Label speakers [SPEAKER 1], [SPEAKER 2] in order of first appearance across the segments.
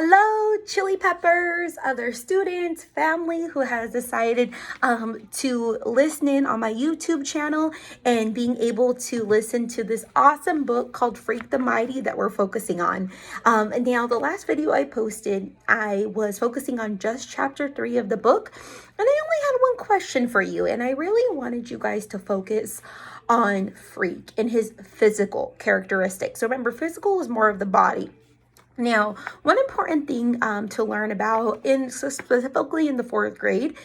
[SPEAKER 1] Hello, Chili Peppers, other students, family who has decided to listen in on my YouTube channel and being able to listen to this awesome book called Freak the Mighty that we're focusing on. And now the last video I posted, I was focusing on just chapter 3 of the book, and I only had one question for you, and I really wanted you guys to focus on Freak and his physical characteristics. So remember, physical is more of the body. Now, one important thing to learn about, specifically in the 4th grade,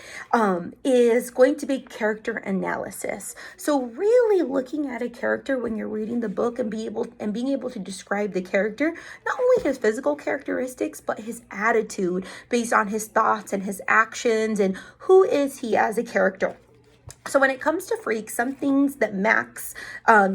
[SPEAKER 1] is going to be character analysis. So, really looking at a character when you're reading the book and being able to describe the character, not only his physical characteristics, but his attitude based on his thoughts and his actions, and who is he as a character. So when it comes to Freak, some things that Max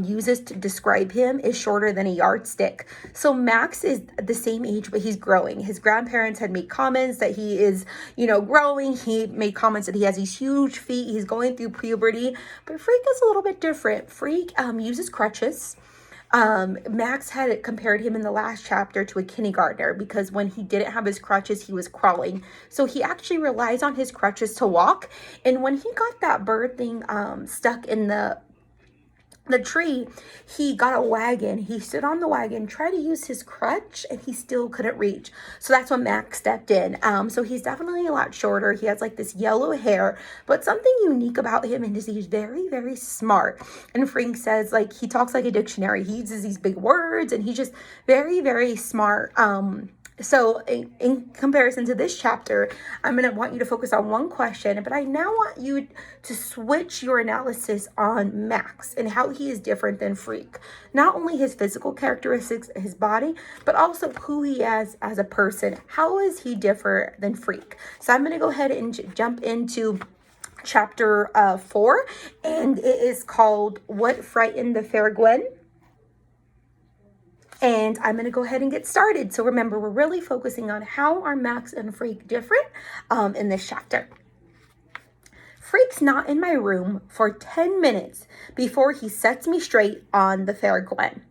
[SPEAKER 1] uses to describe him is shorter than a yardstick. So Max is the same age, but he's growing. His grandparents had made comments that he is, growing. He made comments that he has these huge feet. He's going through puberty. But Freak is a little bit different. Freak uses crutches. Max had compared him in the last chapter to a kindergartner because when he didn't have his crutches, he was crawling. So he actually relies on his crutches to walk. And when he got that bird thing stuck in the tree, he got a wagon. He stood on the wagon, tried to use his crutch, and he still couldn't reach. So that's when Max stepped in. So he's definitely a lot shorter. He has like this yellow hair, but something unique about him is he's very, very smart. And Frank says he talks like a dictionary. He uses these big words, and he's just very, very smart. So in comparison to this chapter, I'm going to want you to focus on one question, but I now want you to switch your analysis on Max and how he is different than Freak. Not only his physical characteristics, his body, but also who he is as a person. How is he different than Freak? So I'm going to go ahead and jump into chapter 4, and it is called What Frightened the Fair Gwen? And I'm going to go ahead and get started. So remember, we're really focusing on how are Max and Freak different in this chapter. Freak's not in my room for 10 minutes before he sets me straight on the Fair Gwen.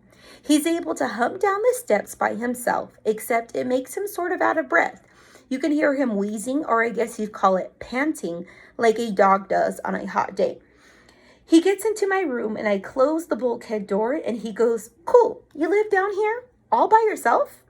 [SPEAKER 1] He's able to hum down the steps by himself, except it makes him sort of out of breath. You can hear him wheezing, or I guess you'd call it panting, like a dog does on a hot day. He gets into my room and I close the bulkhead door and he goes, "Cool, you live down here all by yourself?"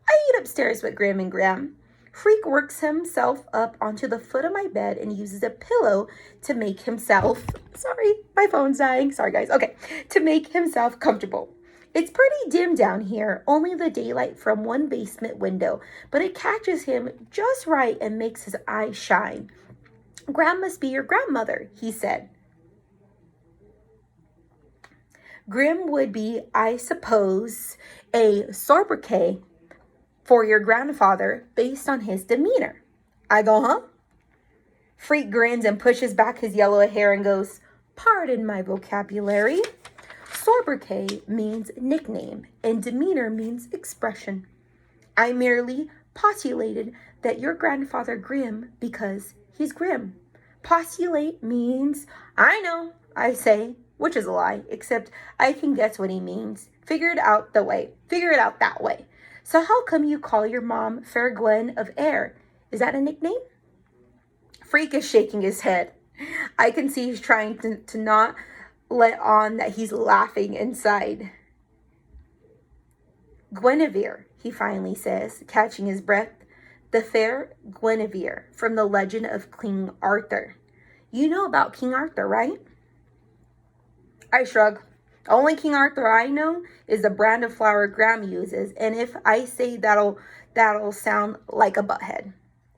[SPEAKER 1] I eat upstairs with Graham and Graham. Freak works himself up onto the foot of my bed and uses a pillow to make himself, sorry, my phone's dying. Sorry guys. Okay. To make himself comfortable. It's pretty dim down here, only the daylight from one basement window, but it catches him just right and makes his eyes shine. "Gram must be your grandmother," he said. Grim would be, I suppose, a sobriquet for your grandfather based on his demeanor. I go, huh? Freak grins and pushes back his yellow hair and goes, "Pardon my vocabulary. Sobriquet means nickname and demeanor means expression. I merely postulated that your grandfather Grim because he's grim. Postulate means, I know, I say, which is a lie, except I can guess what he means. Figure it out that way. So how come you call your mom Fair Gwen of Air? Is that a nickname?" Freak is shaking his head. I can see he's trying to not let on that he's laughing inside. "Guinevere," he finally says, catching his breath. "The fair Guinevere from the legend of King Arthur. You know about King Arthur, right?" I shrug. "Only King Arthur I know is the brand of flour Graham uses, and if I say that'll sound like a butthead."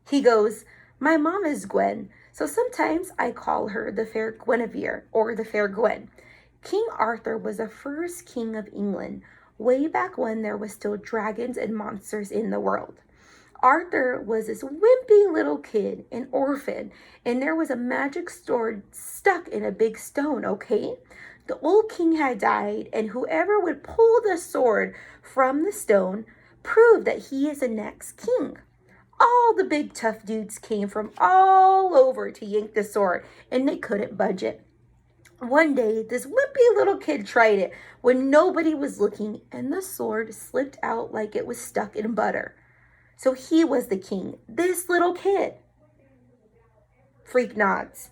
[SPEAKER 1] He goes, "My mom is Gwen, so sometimes I call her the fair Guinevere or the fair Gwen. King Arthur was the first king of England, way back when there was still dragons and monsters in the world. Arthur was this wimpy little kid, an orphan, and there was a magic sword stuck in a big stone, okay? The old king had died, and whoever would pull the sword from the stone proved that he is the next king. All the big tough dudes came from all over to yank the sword, and they couldn't budge it. One day, this wimpy little kid tried it when nobody was looking, and the sword slipped out like it was stuck in butter. So he was the king. This little kid. Freak nods.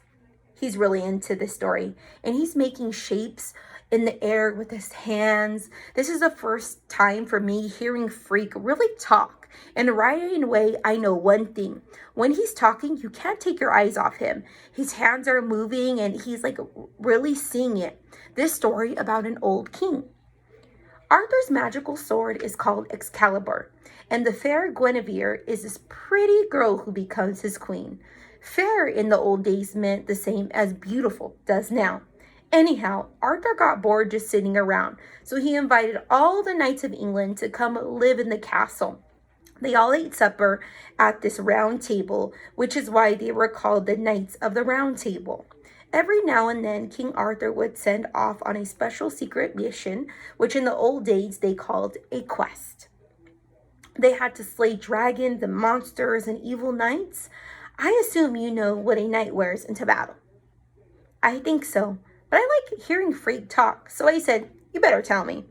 [SPEAKER 1] He's really into this story. And he's making shapes in the air with his hands. This is the first time for me hearing Freak really talk. And right away, I know one thing. When he's talking, you can't take your eyes off him. His hands are moving and he's like really seeing it. This story about an old king. Arthur's magical sword is called Excalibur, and the fair Guinevere is this pretty girl who becomes his queen. Fair in the old days meant the same as beautiful does now. Anyhow, Arthur got bored just sitting around, so he invited all the knights of England to come live in the castle. They all ate supper at this round table, which is why they were called the Knights of the Round Table. Every now and then, King Arthur would send off on a special secret mission, which in the old days they called a quest. They had to slay dragons and monsters and evil knights. I assume you know what a knight wears into battle. I think so, but I like hearing Freak talk, so I said, you better tell me.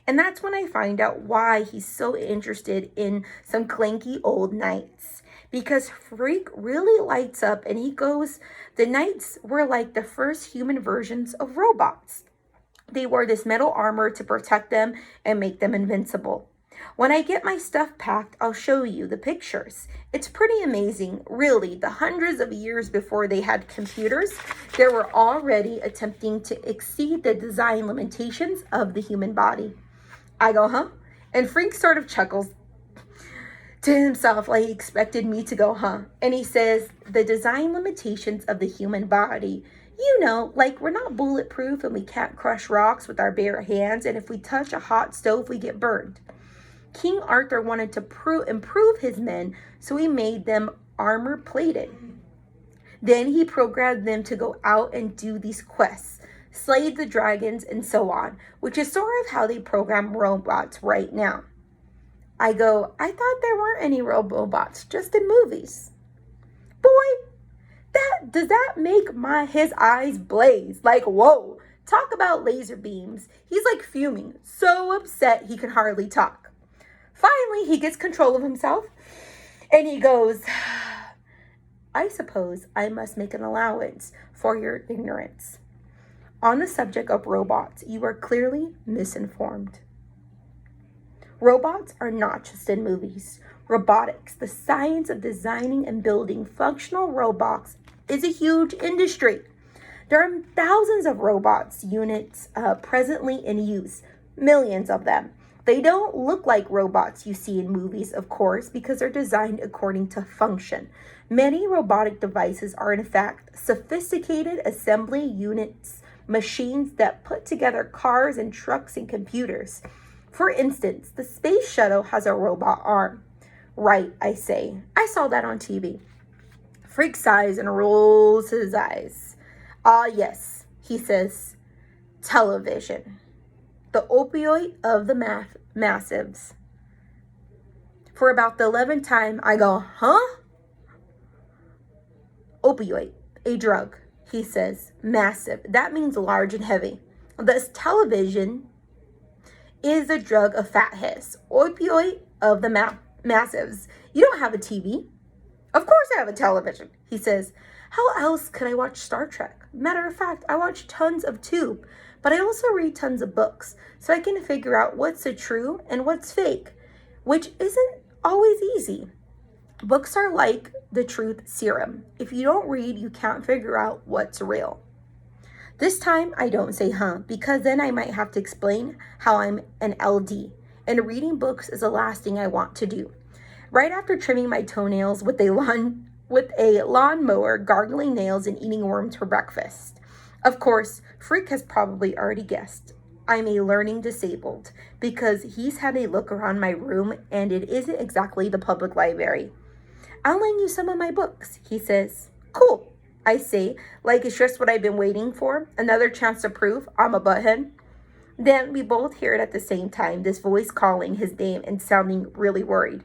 [SPEAKER 1] And that's when I find out why he's so interested in some clanky old knights. Because Freak really lights up and he goes, the knights were like the first human versions of robots. They wore this metal armor to protect them and make them invincible. When I get my stuff packed, I'll show you the pictures. It's pretty amazing, really. The hundreds of years before they had computers, they were already attempting to exceed the design limitations of the human body. I go, huh? And Freak sort of chuckles to himself like he expected me to go, huh? And he says, the design limitations of the human body. You know, like we're not bulletproof and we can't crush rocks with our bare hands. And if we touch a hot stove, we get burned. King Arthur wanted to improve his men, so he made them armor plated. Then he programmed them to go out and do these quests, slay the dragons and so on, which is sort of how they program robots right now. I go, I thought there weren't any robots, just in movies. Boy, does that make his eyes blaze? Like, whoa, talk about laser beams. He's like fuming, so upset he can hardly talk. Finally, he gets control of himself and he goes, I suppose I must make an allowance for your ignorance. On the subject of robots, you are clearly misinformed. Robots are not just in movies. Robotics, the science of designing and building functional robots, is a huge industry. There are thousands of robots units presently in use, millions of them. They don't look like robots you see in movies, of course, because they're designed according to function. Many robotic devices are, in fact, sophisticated assembly units, machines that put together cars and trucks and computers. For instance, the space shuttle has a robot arm. Right, I say. I saw that on TV. Freak sighs and rolls his eyes. Ah, yes, he says, television. The opioid of the massives. For about the 11th time, I go, huh? Opioid, a drug, he says, massive. That means large and heavy. Thus, television is a drug of fatheads. Opioid of the massives. You don't have a TV. Of course I have a television, he says. How else could I watch Star Trek? Matter of fact, I watch tons of Tube, but I also read tons of books, so I can figure out what's a true and what's fake, which isn't always easy. Books are like the truth serum. If you don't read, you can't figure out what's real. This time, I don't say because then I might have to explain how I'm an LD, and reading books is the last thing I want to do. Right after trimming my toenails with a lawnmower, gargling nails, and eating worms for breakfast. Of course, Freak has probably already guessed. I'm a learning disabled because he's had a look around my room and it isn't exactly the public library. I'll lend you some of my books, he says. Cool, I say, like it's just what I've been waiting for, another chance to prove I'm a butthead. Then we both hear it at the same time, this voice calling his name and sounding really worried.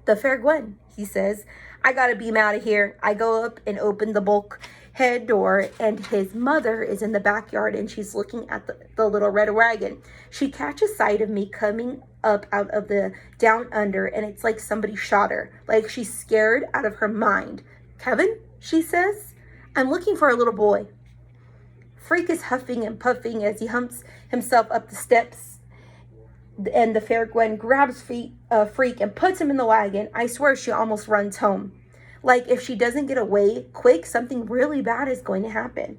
[SPEAKER 1] The fair Gwen, he says. I gotta beam out of here. I go up and open the book. head door, and his mother is in the backyard and she's looking at the little red wagon. She catches sight of me coming up out of the down under, and it's like somebody shot her. Like she's scared out of her mind. Kevin, she says, I'm looking for a little boy. Freak is huffing and puffing as he humps himself up the steps, and the fair Gwen grabs Freak and puts him in the wagon. I swear she almost runs home. Like if she doesn't get away quick, something really bad is going to happen.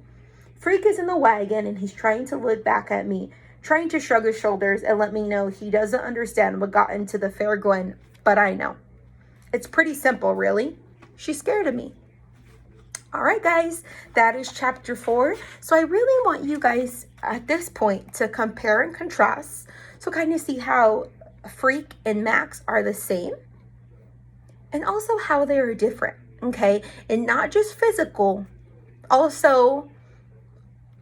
[SPEAKER 1] Freak is in the wagon and he's trying to look back at me, trying to shrug his shoulders and let me know he doesn't understand what got into the fair Gwen, but I know. It's pretty simple, really. She's scared of me. All right, guys, that is chapter 4. So I really want you guys at this point to compare and contrast. So kind of see how Freak and Max are the same and also how they are different, okay? And not just physical, also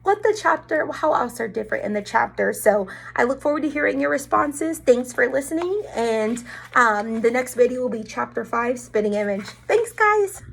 [SPEAKER 1] what the chapter, how else are different in the chapter. So I look forward to hearing your responses. Thanks for listening. And the next video will be chapter 5, Spinning Image. Thanks, guys.